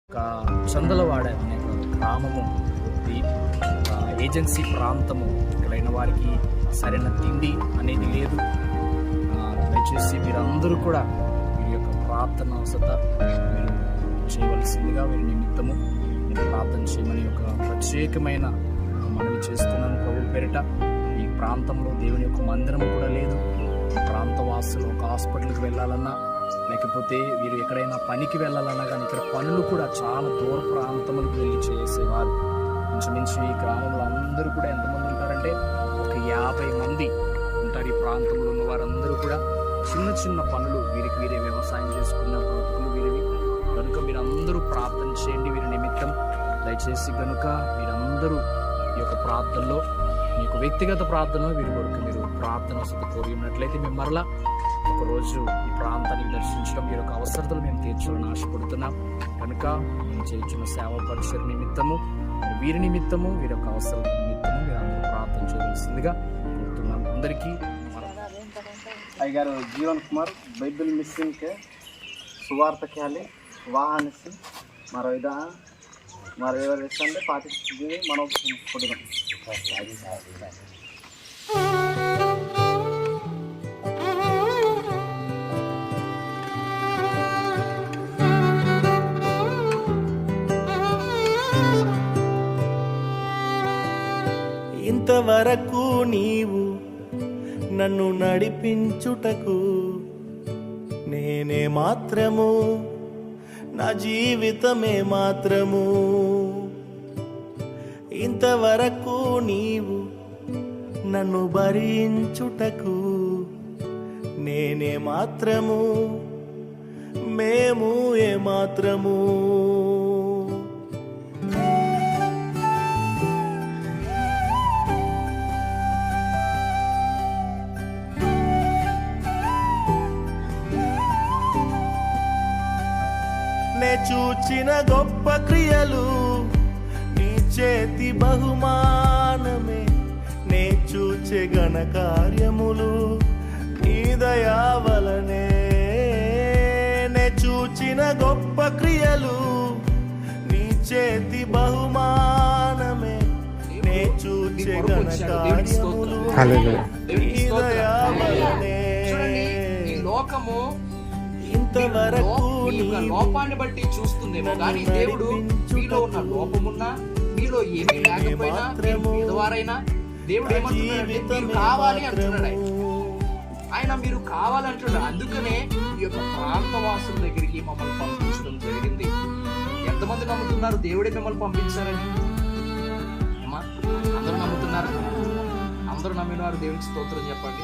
ఒక చందలవాడ అనే ఒక గ్రామము, ఇది ఏజెన్సీ ప్రాంతము. ఇక్కడైన వారికి సరైన తిండి అనేది లేదు. దయచేసి మీరందరూ కూడా వీరి యొక్క ప్రార్థన అవసరత మీరు చేయవలసిందిగా వీరి నిమిత్తము నేను ప్రార్థన చేయమని ఒక ప్రత్యేకమైన మనవి చేస్తున్నాను. ప్రభు పేరిట ఈ ప్రాంతంలో దేవుని యొక్క మందిరము కూడా లేదు. ఈ ప్రాంతవాసులు ఒక హాస్పిటల్కి వెళ్ళాలన్నా, లేకపోతే వీరు ఎక్కడైనా పనికి వెళ్ళాలన్నా కానీ ఇక్కడ పనులు కూడా చాలా దూర ప్రాంతములకు వెళ్ళి చేసేవారు. ఇంచుమించు ఈ గ్రామంలో అందరూ కూడా ఎంతమంది ఉంటారంటే ఒక 50 మంది ఉంటారు. ఈ ప్రాంతంలో ఉన్న వారందరూ కూడా చిన్న చిన్న పనులు, వీరికి వీరే వ్యవసాయం చేసుకున్న బ్రతుకులు వీరివి. కనుక మీరందరూ ప్రార్థన చేయండి వీరి నిమిత్తం. దయచేసి కనుక మీరందరూ ఈ యొక్క ప్రార్థనలో, మీ యొక్క వ్యక్తిగత ప్రార్థనలో వీరి కొరకు మీరు ప్రార్థన వసతి కోరి ఉన్నట్లయితే మేము మరలా ఒకరోజు ఈ ప్రాంతాన్ని దర్శించడం, మీ యొక్క అవసరతలు మేము తీర్చాలని ఆశపడుతున్నాం. కనుక మేము చేయించిన సేవా పరిచయ నిమిత్తము, వీరి నిమిత్తము, వీరి యొక్క అవసరాల నిమిత్తము మీరు అందరూ ప్రార్థన చేయవలసిందిగా కోరుతున్నాం. అందరికీ अगर जीवन कुमार बाइबल मिशन के सुवार्थ ख्याली वाहन से मारो इदा मारो एवर रेस्टोरेंट पार्टी दिने मनो फोटो ఇంతవరకు నీవు నన్ను నడిపించుటకు నేనే మాత్రము, నా జీవితమే మాత్రము. ఇంతవరకు నీవు నన్ను భరించుటకు నేనే మాత్రము, మేము ఏ మాత్రము. నే చూచిన గొప్ప క్రియలు నీ చేతి బహుమానమే, నే చూచే ఘన కార్యములు నీ దయా వలనే. నే చూచిన గొప్ప క్రియలు నీ చేతి బహుమానమే, నే చూచే ఘన కార్యములు నీ దయా వలనే. లోకము ఇంతవరకు లోపాన్ని బట్టి చూస్తుందేమో కానీ దేవుడు మీలో ఉన్న లోపమున్నా, మీలో ఏమీ లేకపోయినా, పేదవారైనా దేవుడు ఏమంటున్నాడంటే మీరు కావాలి అంటున్నాడు. ఆయన మీరు కావాలంటున్నాడు. అందుకనే ఈ యొక్క ప్రాంతవాసుల దగ్గరికి మమ్మల్ని పంపించడం జరిగింది. ఎంతమంది నమ్ముతున్నారు దేవుడే మిమ్మల్ని పంపించారని? అమ్మా, అందరూ నమ్ముతున్నారు? అందరూ నమ్మిన వారు దేవునికి స్తోత్రం చెప్పండి.